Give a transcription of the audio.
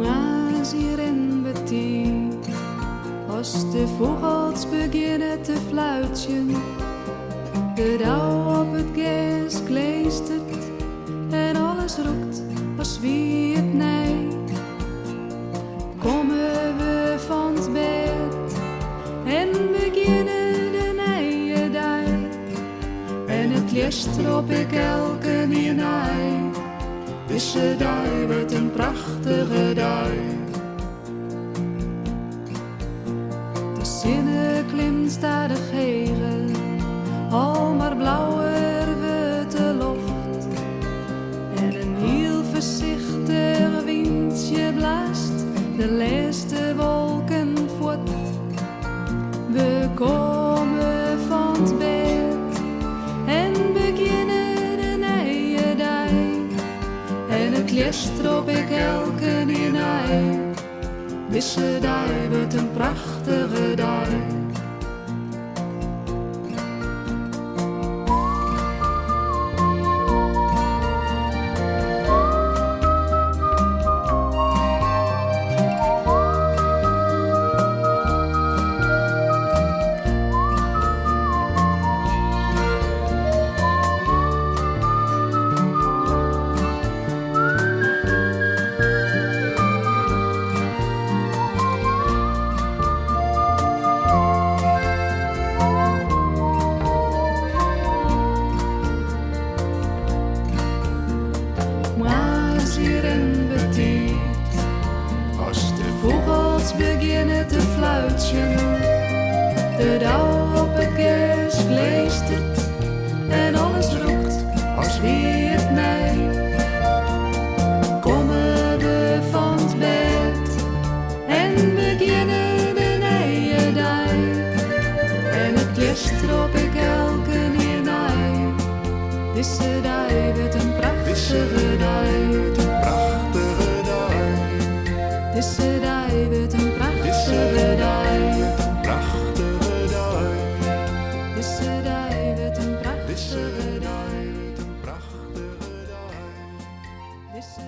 Maar hier in betiet, als de vogels beginnen te fluitjen, de dauw op het gas kleestert en alles roept als wie het nij. Komen we van het bed en beginnen de nije dag. En het licht op ik elke nieuwe nij. Deze dag wordt een prachtige dag. De zinnen klimt stadig hegen, al maar blauwer wordt de lucht. En een heel voorzichtig windje blaast de laatste wolken voort. We komen van het bed en beginnen de nieuwe dag. En het licht op ik elke nieuwe nij. Deze dag wordt een prachtige dag. Hier in betiet, als de vogels beginnen te fluitjen, de dauw op het gas gleestert en alles roept als wie het nij. Komen we van het bed en beginnen de nieuwe dag. En het licht op ik elke nieuwe nij. Deze dag wordt een prachtige dag. Deze dag wordt een prachtige dag. Prachtige dag. Deze dag wordt een prachtige dag. Prachtige dag. Deze